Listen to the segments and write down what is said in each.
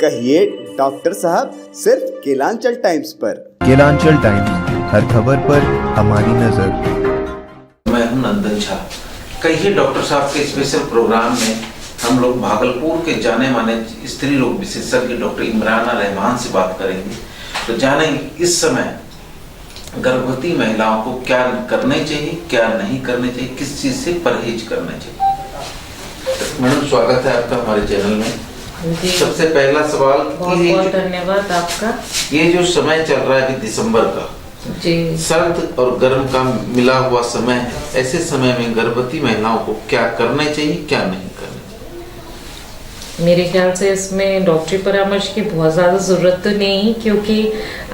कहिए डॉक्टर साहब सिर्फ केलांचल टाइम्स पर। केलांचल टाइम्स, हर खबर पर हमारी नजर। मैं हूं नंदन झा। कहिए डॉक्टर साहब के स्पेशल प्रोग्राम में हम लोग भागलपुर के जाने माने स्त्री रोग विशेषज्ञ डॉक्टर इमराना रहमान से बात करेंगे। तो जानेंगे इस समय गर्भवती महिलाओं को क्या करना चाहिए, क्या नहीं करना चाहिए, किस चीज से परहेज करना चाहिए। मैडम स्वागत है आपका हमारे चैनल में। सबसे पहला सवाल, बहुत बहुत धन्यवाद आपका। ये जो समय चल रहा है अभी दिसंबर का जी, सर्द और गर्म का मिला हुआ समय है, ऐसे समय में गर्भवती महिलाओं को क्या करना चाहिए, क्या नहीं करना चाहिए? मेरे ख्याल से इसमें डॉक्टरी परामर्श की बहुत ज़्यादा ज़रूरत तो नहीं, क्योंकि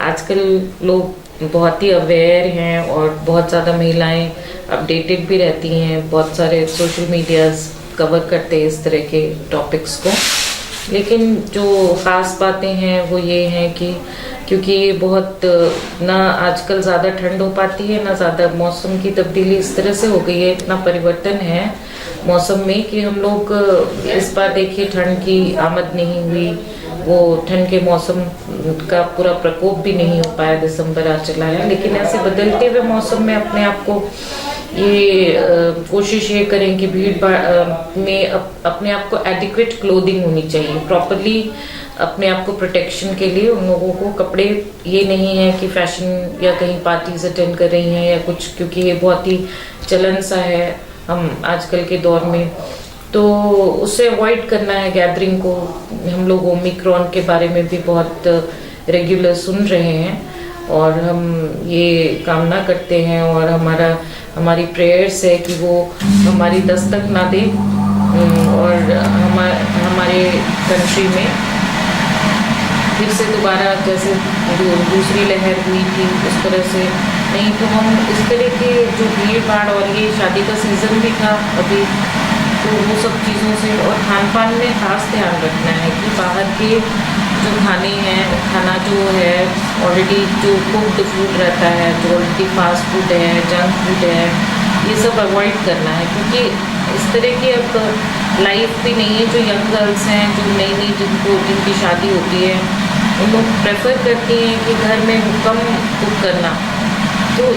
आजकल लोग बहुत ही अवेयर हैं और बहुत ज़्यादा महिलाएं अपडेटेड भी रहती हैं। बहुत सारे सोशल मीडियाज कवर करते हैं इस तरह के टॉपिक्स को। लेकिन जो ख़ास बातें हैं वो ये हैं कि क्योंकि ये बहुत ना आजकल ज़्यादा ठंड हो पाती है, ना ज़्यादा मौसम की तब्दीली इस तरह से हो गई है, इतना परिवर्तन है मौसम में कि हम लोग इस बार देखिए ठंड की आमद नहीं हुई। वो ठंड के मौसम का पूरा प्रकोप भी नहीं हो पाया, दिसंबर आ चला है। लेकिन ऐसे बदलते हुए मौसम में अपने आप को ये कोशिश ये करें कि भीड़ भाड़ में अपने आप को एडिक्वेट क्लोथिंग होनी चाहिए, प्रॉपरली अपने आप को प्रोटेक्शन के लिए। उन लोगों को कपड़े ये नहीं है कि फैशन या कहीं पार्टीज अटेंड कर रही हैं या कुछ, क्योंकि ये बहुत ही चलन सा है हम आजकल के दौर में, तो उससे अवॉइड करना है गैदरिंग को। हम लोग ओमिक्रॉन के बारे में भी बहुत रेगुलर सुन रहे हैं और हम ये कामना करते हैं और हमारी प्रेयर्स है कि वो हमारी दस्तक ना दे और हमारे कंट्री में फिर से दोबारा जैसे दूसरी लहर हुई थी उस तरह से नहीं। तो हम इस तरह के जो भीड़ भाड़ और ये शादी का सीज़न भी था अभी, तो वो सब चीज़ों से और खान पान में खास ध्यान रखना है कि बाहर के जो खाना जो है ऑलरेडी जो कुक्ड फूड रहता है, जो ऑलरेडी फास्ट फूड है, जंक फूड है, ये सब अवॉइड करना है। क्योंकि इस तरह की अब लाइफ भी नहीं है। जो यंग गर्ल्स हैं, जो नई जिनकी शादी होती है, उन लोग प्रेफर करती हैं कि घर में कम कुक करना, तो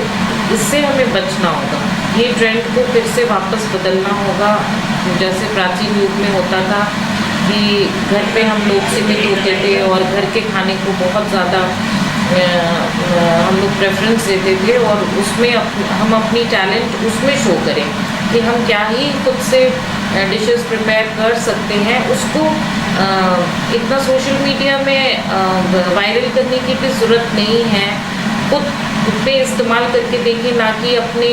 इससे हमें बचना होगा। ये ट्रेंड को फिर से वापस बदलना होगा। जैसे प्राचीन युग में होता था कि घर पे हम लोग सीमित होते थे और घर के खाने को बहुत ज़्यादा हम लोग प्रेफरेंस देते थे और उसमें हम अपनी टैलेंट उसमें शो करें कि हम क्या ही खुद से डिशेस प्रिपेयर कर सकते हैं। उसको इतना सोशल मीडिया में वायरल करने की भी ज़रूरत नहीं है। खुद पे इस्तेमाल करके देखें, ना कि अपने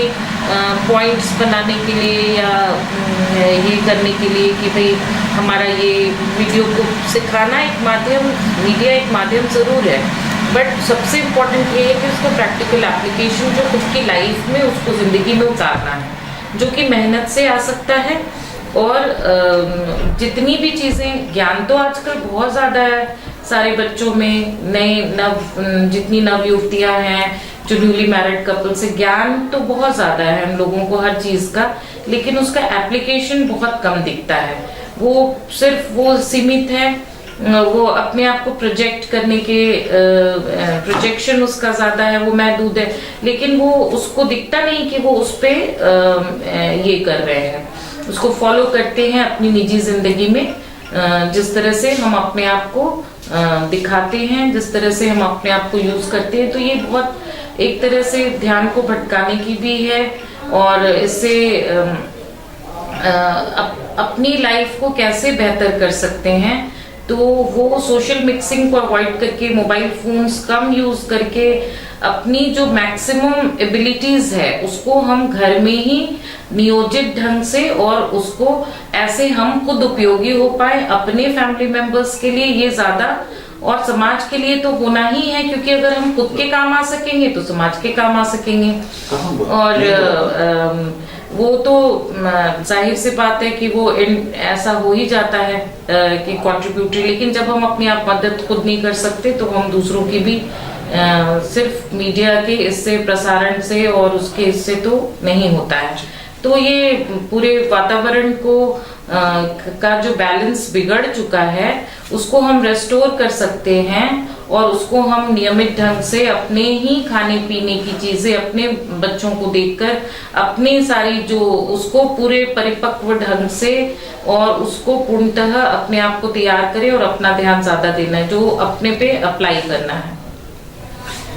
पॉइंट्स बनाने के लिए या ये करने के लिए कि भाई हमारा ये वीडियो को सिखाना एक माध्यम, मीडिया एक माध्यम ज़रूर है, बट सबसे इम्पोर्टेंट ये है कि उसका प्रैक्टिकल एप्लीकेशन जो खुद की लाइफ में उसको ज़िंदगी में उतारना है, जो कि मेहनत से आ सकता है। और जितनी भी चीज़ें, ज्ञान तो आजकल बहुत ज़्यादा है सारे बच्चों में, जितनी नव युवतियाँ हैं, जो न्यूली मैरिड कपल से, ज्ञान तो बहुत ज़्यादा है हम लोगों को हर चीज़ का, लेकिन उसका एप्लीकेशन बहुत कम दिखता है। वो सिर्फ वो सीमित है, वो अपने आप को प्रोजेक्ट करने के प्रोजेक्शन उसका ज़्यादा है, वो मैं दूध है, लेकिन वो उसको दिखता नहीं कि वो उस पर ये कर रहे हैं, उसको फॉलो करते हैं अपनी निजी ज़िंदगी में। जिस तरह से हम अपने आप को दिखाते हैं, जिस तरह से हम अपने आप को यूज़ करते हैं, तो ये बहुत एक तरह से ध्यान को भटकाने की भी है। और इससे अपनी लाइफ को कैसे बेहतर कर सकते हैं, तो वो सोशल मिक्सिंग को अवॉइड करके, मोबाइल फोन्स कम यूज़ करके, अपनी जो मैक्सिमम एबिलिटीज़ है उसको हम घर में ही नियोजित ढंग से, और उसको ऐसे हम खुद उपयोगी हो पाए अपने फैमिली मेंबर्स के लिए, ये ज़्यादा, और समाज के लिए तो होना ही है, क्योंकि अगर हम खुद के काम आ सकेंगे तो समाज के काम आ सकेंगे। और वो तो जाहिर सी बात है कि वो ऐसा हो ही जाता है कि कंट्रीब्यूटरी, लेकिन जब हम अपनी आप मदद खुद नहीं कर सकते तो हम दूसरों की भी सिर्फ मीडिया के इससे प्रसारण से और उसके इससे तो नहीं होता है। तो ये पूरे वातावरण को का जो बैलेंस बिगड़ चुका है उसको हम रेस्टोर कर सकते हैं और उसको हम नियमित ढंग से अपने ही खाने पीने की चीजें अपने बच्चों को देखकर अपनी सारी जो उसको पूरे परिपक्व ढंग से और उसको पूर्णतः अपने आप को तैयार करें और अपना ध्यान ज्यादा देना है, जो अपने पे अप्लाई करना है।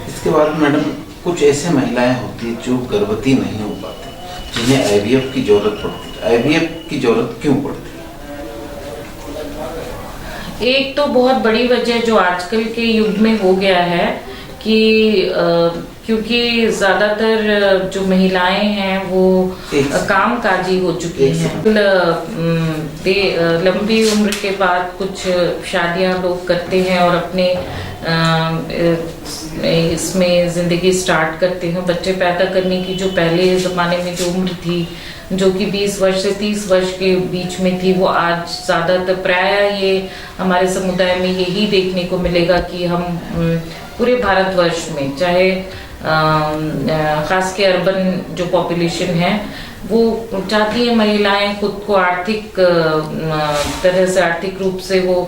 इसके बाद मैडम कुछ ऐसे महिलाएं होती है जो गर्भवती नहीं हो पाती, जिन्हें आईवीएफ की जरूरत पड़ती है। आईवीएफ की जरूरत क्यों पड़ती है? एक तो बहुत बड़ी वजह जो आजकल के युग में हो गया है कि क्योंकि ज्यादातर जो महिलाएं हैं वो कामकाजी हो चुकी हैं। लंबी उम्र के बाद कुछ शादियां लोग करते हैं और अपने इसमें जिंदगी स्टार्ट करते हैं। बच्चे पैदा करने की जो पहले जमाने में जो उम्र थी, जो कि 20 वर्ष से 30 वर्ष के बीच में थी, वो आज ज्यादातर प्राय ये हमारे समुदाय में यही देखने को मिलेगा कि हम पूरे भारतवर्ष में, चाहे खास के अर्बन जो पॉपुलेशन है, वो चाहती है महिलाएं खुद को आर्थिक तरह से, आर्थिक रूप से वो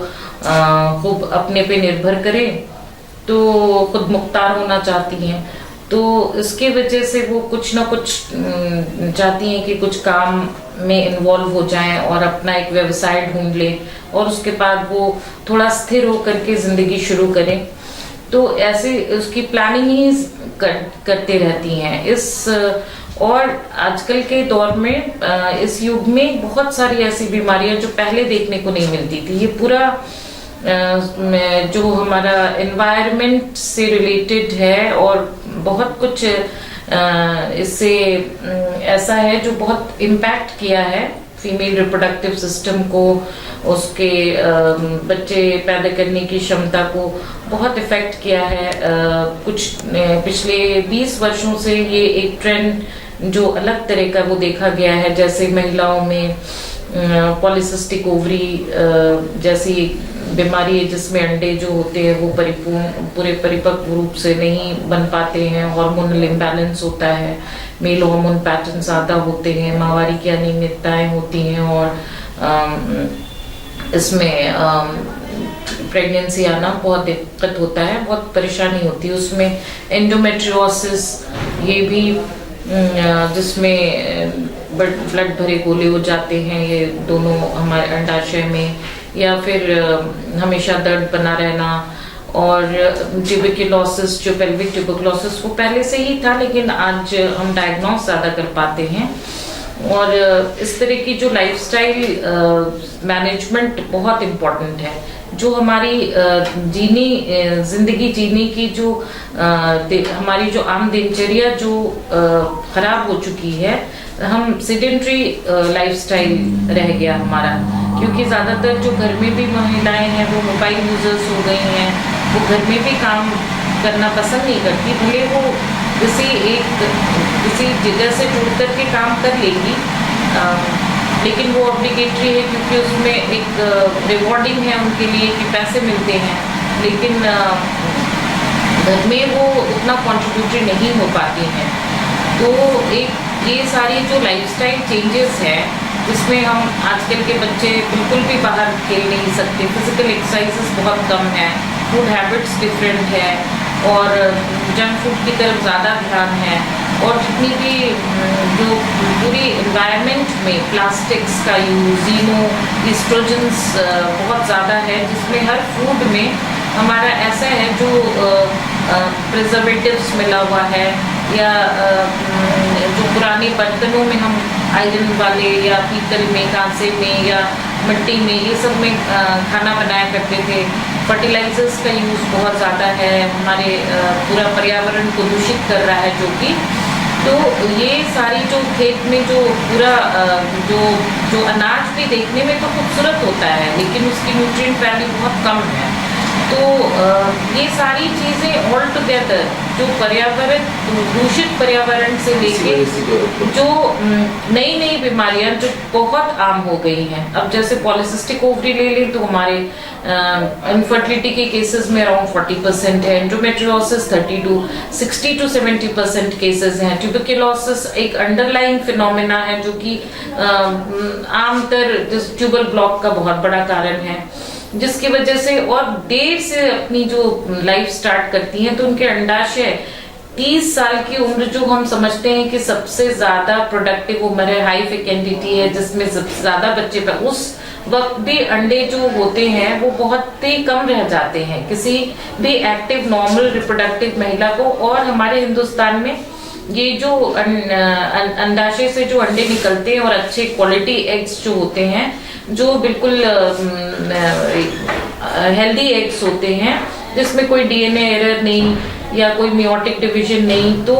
खूब अपने पे निर्भर करें, तो खुद मुख्तार होना चाहती हैं। तो इसके वजह से वो कुछ ना कुछ चाहती हैं कि कुछ काम में इन्वॉल्व हो जाएं और अपना एक व्यवसाय ढूंढ लें और उसके बाद वो थोड़ा स्थिर होकर के जिंदगी शुरू करें। तो ऐसे उसकी प्लानिंग ही करते रहती हैं। और आजकल के दौर में इस युग में बहुत सारी ऐसी बीमारियां जो पहले देखने को नहीं मिलती थी। ये पूरा जो हमारा एनवायरनमेंट से रिलेटेड है और बहुत कुछ इससे ऐसा है जो बहुत इम्पैक्ट किया है फीमेल रिप्रोडक्टिव सिस्टम को, उसके बच्चे पैदा करने की क्षमता को बहुत इफेक्ट किया है। कुछ पिछले 20 वर्षों से ये एक ट्रेंड जो अलग तरह का वो देखा गया है, जैसे महिलाओं में पॉलीसिस्टिक ओवरी जैसी बीमारी है जिसमें अंडे जो होते हैं वो पूरे परिपक्व रूप से नहीं बन पाते हैं, हार्मोनल इम्बैलेंस होता है, मेल हार्मोन पैटर्न ज्यादा होते हैं, माहवारी की अनियमितताएं होती हैं और इसमें प्रेगनेंसी आना बहुत दिक्कत होता है, बहुत परेशानी होती है। उसमें एंडोमेट्रियोसिस ये भी जिसमें ब्लड भरे गोले हो जाते हैं, ये दोनों हमारे अंडाशय में, या फिर हमेशा दर्द बना रहना, और ट्यूबरकुलोसिस जो पेल्विक ट्यूबरकुलोसिस वो पहले से ही था लेकिन आज हम डायग्नोस ज़्यादा कर पाते हैं। और इस तरह की जो लाइफस्टाइल मैनेजमेंट बहुत इम्पोर्टेंट है, जो हमारी जिंदगी जीने की जो हमारी जो आम दिनचर्या जो खराब हो चुकी है, हम सेडेंट्री लाइफस्टाइल रह गया हमारा, क्योंकि ज़्यादातर जो घर में भी महिलाएं हैं वो मोबाइल यूजर्स हो गई हैं, वो घर में भी काम करना पसंद नहीं करती, भले वो किसी जगह से जुड़ कर के काम कर लेगी, लेकिन वो ऑब्लिगेटरी है क्योंकि उसमें एक रिवॉर्डिंग है उनके लिए कि पैसे मिलते हैं, लेकिन घर में वो उतना कॉन्ट्रीब्यूटरी नहीं हो पाती हैं। तो एक ये सारी जो लाइफस्टाइल चेंजेस हैं, जिसमें हम आजकल के बच्चे बिल्कुल भी बाहर खेल नहीं सकते, फिजिकल एक्सरसाइजेस बहुत कम है, फूड हैबिट्स डिफरेंट है और जंक फूड की तरफ ज़्यादा ध्यान है, और जितनी भी जो पूरी एनवायरनमेंट में प्लास्टिक्स का यूज, ईस्ट्रोजन्स बहुत ज़्यादा है, जिसमें हर फूड में हमारा ऐसा है जो प्रिजर्वेटिव्स मिला हुआ है, या जो पुराने बर्तनों में हम आयरन वाले या पीतल में, कांसे में या मिट्टी में, ये सब में खाना बनाया करते थे। फर्टिलाइजर्स का यूज़ बहुत ज़्यादा है, हमारे पूरा पर्यावरण को दूषित कर रहा है, जो कि तो ये सारी जो खेत में जो पूरा जो अनाज भी देखने में तो खूबसूरत होता है, लेकिन उसकी न्यूट्रिएंट वैल्यू बहुत कम है। तो ये सारी चीज़ें ऑल टुगेदर जो पर्यावरण, दूषित पर्यावरण से लेके जो नई नई बीमारियां जो बहुत आम हो गई हैं, अब जैसे पॉलिसिस्टिक ओवरी ले लें तो हमारे इनफर्टिलिटी के केसेस में अराउंड 40% है, एंडोमेट्रियोसिस 60 to 70% केसेस हैं, ट्यूबरक्लोसिस एक अंडरलाइंग फिनोमेना है जो कि आमतर ट्यूबल ब्लॉक का बहुत बड़ा कारण है, जिसकी वजह से और देर से अपनी जो लाइफ स्टार्ट करती हैं तो उनके अंडाशय 30 साल की उम्र जो हम समझते हैं कि सबसे ज्यादा प्रोडक्टिव उम्र है, हाई फेकेंडिटी है, जिसमें सबसे ज्यादा बच्चे पर, उस वक्त भी अंडे जो होते हैं वो बहुत ही कम रह जाते हैं किसी भी एक्टिव नॉर्मल रिप्रोडक्टिव महिला को। और हमारे हिंदुस्तान में ये जो अंडाशय से जो अंडे निकलते हैं और अच्छे क्वालिटी एग्स जो होते हैं, जो बिल्कुल हेल्दी एग्स होते हैं जिसमें कोई डीएनए एरर नहीं या कोई मियोटिक डिवीजन नहीं, तो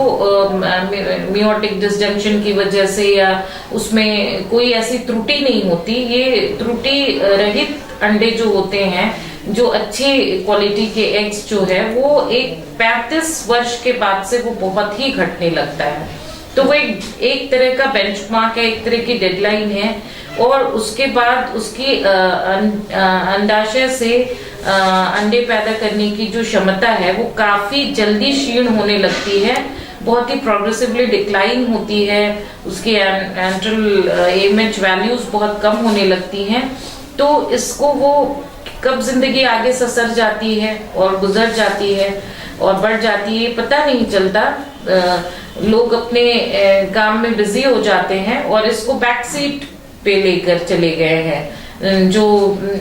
मियोटिक डिसजंक्शन की वजह से या उसमें कोई ऐसी त्रुटि नहीं होती। ये त्रुटि रहित अंडे जो होते हैं, जो अच्छी क्वालिटी के एग्स जो है, वो एक 35 वर्ष के बाद से वो बहुत ही घटने लगता है। तो वो एक तरह का बेंचमार्क है, एक तरह की डेडलाइन है, और उसके बाद उसकी अंडाशय से अंडे पैदा करने की जो क्षमता है वो काफी जल्दी क्षीण होने लगती है, बहुत ही प्रोग्रेसिवली डिक्लाइन होती है, उसकी एंट्रल एमएच वैल्यूज बहुत कम होने लगती हैं। तो इसको वो कब जिंदगी आगे ससर जाती है और गुजर जाती है और बढ़ जाती है पता नहीं चलता। लोग अपने काम में बिजी हो जाते हैं और इसको बैक सीट पे लेकर चले गए हैं, जो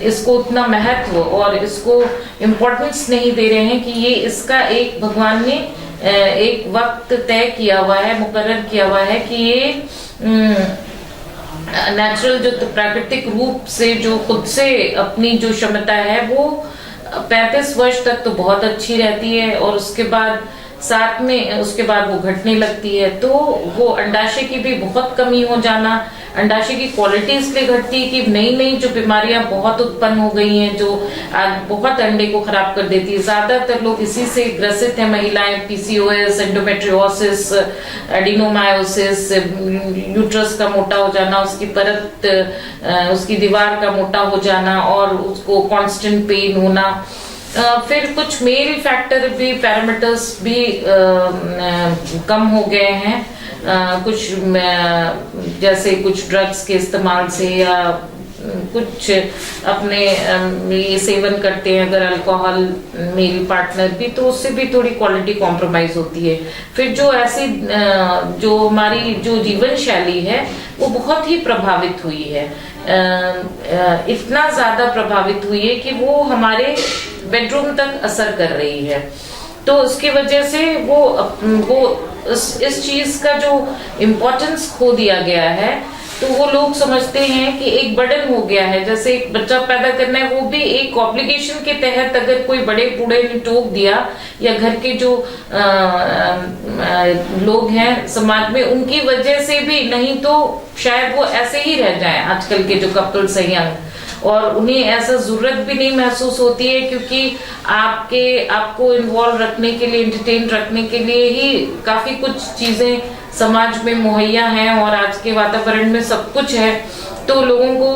इसको उतना महत्व और इसको इम्पोर्टेंस नहीं दे रहे हैं कि ये इसका एक भगवान ने एक वक्त तय किया हुआ है, मुकर्रर किया हुआ है कि ये नेचुरल जो प्राकृतिक रूप से जो खुद से अपनी जो क्षमता है वो 35 वर्ष तक तो बहुत अच्छी रहती है और उसके बाद साथ में उसके बाद वो घटने लगती है। तो वो अंडाशय की भी बहुत कमी हो जाना, अंडाशय की क्वालिटी इसलिए घटती है कि नई नई जो बीमारियां बहुत उत्पन्न हो गई हैं जो बहुत अंडे को खराब कर देती है। ज्यादातर लोग इसी से ग्रसित हैं महिलाएं, पीसीओएस, एंडोमेट्रियोसिस, एडिनोमायोसिस, यूट्रस का मोटा हो जाना, उसकी परत उसकी दीवार का मोटा हो जाना और उसको कांस्टेंट पेन होना। फिर कुछ मेल फैक्टर भी, पैरामीटर्स भी कम हो गए हैं, कुछ जैसे कुछ ड्रग्स के इस्तेमाल से या कुछ अपने ये सेवन करते हैं अगर अल्कोहल मेल पार्टनर भी, तो उससे भी थोड़ी क्वालिटी कॉम्प्रोमाइज होती है। फिर जो ऐसी जो हमारी जो जीवन शैली है वो बहुत ही प्रभावित हुई है, इतना ज्यादा प्रभावित हुई है कि वो हमारे बेडरूम तक असर कर रही है। तो उसकी वजह से वो इस चीज का जो इम्पोर्टेंस खो दिया गया है, तो वो लोग समझते हैं कि एक बर्डन हो गया है, जैसे एक बच्चा पैदा करना है वो भी एक ऑब्लिगेशन के तहत अगर कोई बड़े बूढ़े ने टोक दिया या घर के जो लोग हैं समाज में उनकी वजह से भी, नहीं तो शायद वो ऐसे ही रह जाएं आजकल के जो कपल्स हैं यंग, और उन्हें ऐसा जरूरत भी नहीं महसूस होती है क्योंकि आपको इन्वॉल्व रखने के लिए, एंटरटेन रखने के लिए ही काफी कुछ चीजें समाज में मुहैया हैं और आज के वातावरण में सब कुछ है। तो लोगों को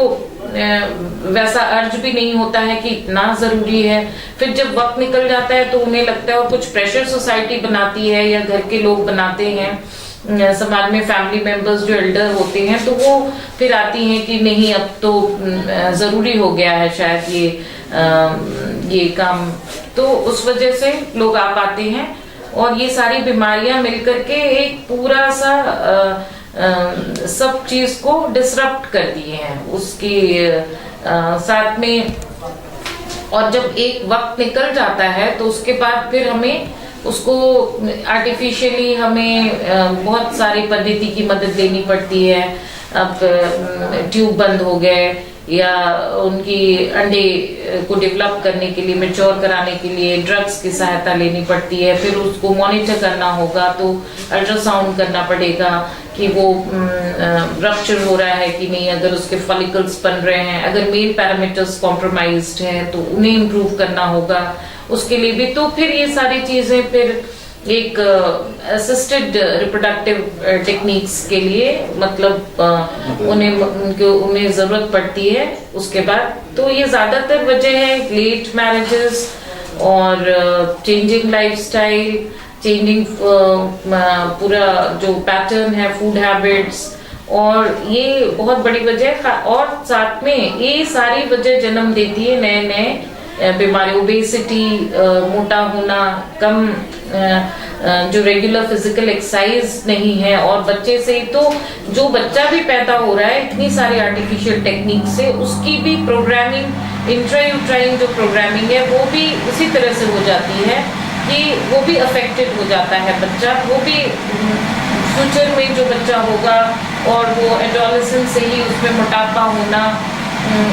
वैसा अर्ज भी नहीं होता है कि इतना जरूरी है। फिर जब वक्त निकल जाता है तो उन्हें लगता है, और कुछ प्रेशर सोसाइटी बनाती है या घर के लोग बनाते हैं, समाज में फैमिली मेंबर्स जो एल्डर होते हैं, तो वो फिर आती हैं कि नहीं अब तो जरूरी हो गया है शायद ये काम, तो उस वजह से लोग आ पाते हैं और ये सारी बीमारियां मिलकर के एक पूरा सा सब चीज को डिसरप्ट कर दिए हैं उसके साथ में। और जब एक वक्त निकल जाता है तो उसके बाद फिर हमें उसको आर्टिफिशियली हमें बहुत सारी पद्धति की मदद लेनी पड़ती है। अब ट्यूब बंद हो गए या उनकी अंडे को डेवलप करने के लिए, मैच्योर कराने के लिए ड्रग्स की सहायता लेनी पड़ती है। फिर उसको मॉनिटर करना होगा तो अल्ट्रासाउंड करना पड़ेगा कि वो रप्चर हो रहा है कि नहीं, अगर उसके फॉलिकल्स बन रहे हैं, अगर मेल पैरामीटर्स कॉम्प्रोमाइज्ड हैं तो उन्हें इम्प्रूव करना होगा उसके लिए भी। तो फिर ये सारी चीजें फिर एक असिस्टेड रिप्रोडक्टिव टेक्निक्स के लिए मतलब उन्हें जरूरत पड़ती है उसके बाद। तो ये ज्यादातर वजह है लेट मैरिजेस और चेंजिंग लाइफस्टाइल, चेंजिंग पूरा जो पैटर्न है फूड हैबिट्स, और ये बहुत बड़ी वजह है। और साथ में ये सारी वजह जन्म देती है नए नए बीमारी, ओबेसिटी, मोटा होना, कम जो रेगुलर फिजिकल एक्सरसाइज नहीं है। और बच्चे से तो जो बच्चा भी पैदा हो रहा है इतनी सारी आर्टिफिशियल टेक्निक से, उसकी भी प्रोग्रामिंग, इंट्रायूट्राइन जो प्रोग्रामिंग है वो भी उसी तरह से हो जाती है कि वो भी अफेक्टेड हो जाता है बच्चा। वो भी फ्यूचर में जो बच्चा होगा और वो एडोलेसेंस से ही उसमें मोटापा होना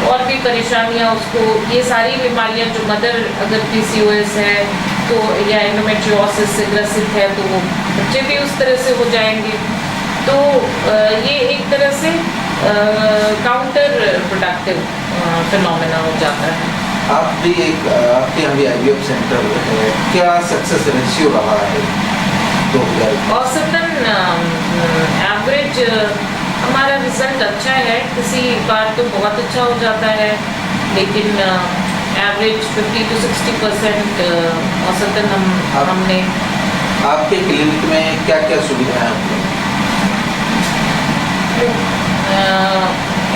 और भी परेशानियां उसको, ये सारी बीमारियां जो मदर अगर PCOS है तो या एंडोमेट्रियोसिस से ग्रसित है तो वो बच्चे भी उस तरह से हो जाएंगे। तो ये एक तरह से काउंटर प्रोडक्टिव फिनोमेना हो जाता है। आप भी आपके यहाँ भी IVF सेंटर क्या सक्सेस रेशियो रहा है 2000? औसतन एवरेज हमारा रिजल्ट अच्छा है, किसी बार तो बहुत अच्छा हो जाता है, लेकिन एवरेज 50 to 60% औसतन हमने। आपके क्लिनिक में क्या क्या सुविधाएं हैं?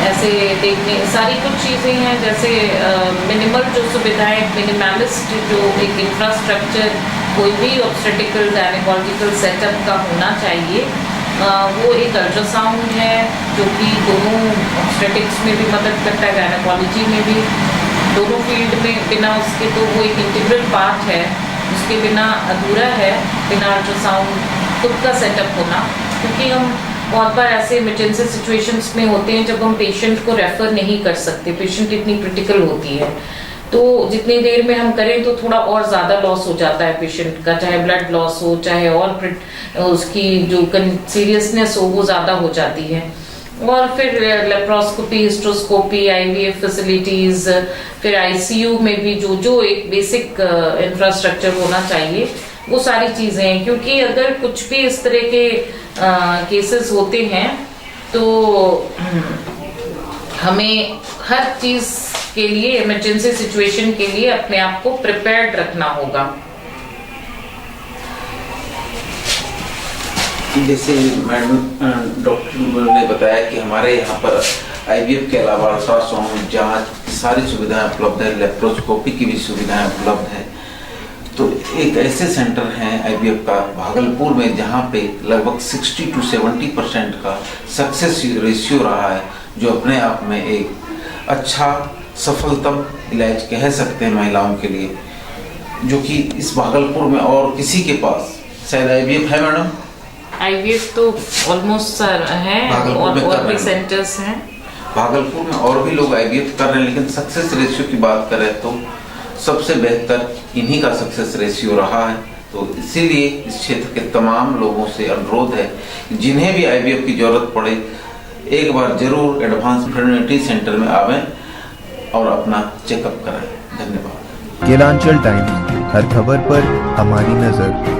ऐसे देखने सारी कुछ चीज़ें हैं, जैसे मिनिमल जो सुविधाएं, मिनिमलिस्ट जो एक इंफ्रास्ट्रक्चर कोई भी ऑब्स्टेटिकल गायनेकोलॉजिकल सेटअप का होना चाहिए। वो एक अल्ट्रासाउंड है जो कि दोनों ऑब्स्टेटिक्स में भी मदद करता है, गायनेकोलॉजी में भी, दोनों फील्ड में। बिना उसके तो वो एक इंटीग्रल पार्ट है, उसके बिना अधूरा है बिना अल्ट्रासाउंड खुद का सेटअप होना। क्योंकि हम बहुत बार ऐसे इमरजेंसी सिचुएशंस में होते हैं जब हम पेशेंट को रेफर नहीं कर सकते, पेशेंट इतनी क्रिटिकल होती है, तो जितनी देर में हम करें तो थोड़ा और ज़्यादा लॉस हो जाता है पेशेंट का, चाहे ब्लड लॉस हो, चाहे और उसकी जो सीरियसनेस हो वो ज़्यादा हो जाती है। और फिर लेप्रोस्कोपी, हिस्ट्रोस्कोपी, IVF फैसिलिटीज़, फिर ICU में भी जो एक बेसिक इंफ्रास्ट्रक्चर होना चाहिए वो सारी चीज़ें हैं। क्योंकि अगर कुछ भी इस तरह के केसेस होते हैं तो हमें हर चीज़ के लिए, इमरजेंसी सिचुएशन के लिए अपने आप को प्रिपेयर्ड रखना होगा। जैसे मैडम डॉक्टर ने बताया कि हमारे यहाँ पर IVF के अलावा अल्ट्रासाउंड जांच सारी सुविधाएं उपलब्ध है, लेप्रोस्कोपी की भी सुविधाएं उपलब्ध है। तो एक ऐसे सेंटर हैं IVF का भागलपुर में जहाँ पे लगभग 60 to 70% का सक्सेस रेशियो रहा है, जो अपने आप में एक अच्छा सफलतम इलाज कह सकते हैं महिलाओं के लिए, जो कि इस भागलपुर में और किसी के पास शायद IVF है। मैडम IVF तो ऑलमोस्ट है और भी सेंटर्स हैं भागलपुर में, और भी लोग IVF कर रहे हैं, लेकिन सक्सेस रेशियो की बात करें तो सबसे बेहतर इन्हीं का सक्सेस रेशियो रहा है। तो इसीलिए इस क्षेत्र के तमाम लोगों से अनुरोध है जिन्हें भी IVF की जरूरत पड़े एक बार जरूर एडवांस फर्टिलिटी सेंटर में आवें और अपना चेकअप कराएं। धन्यवाद। केलांचल टाइम्स, हर खबर पर हमारी नजर।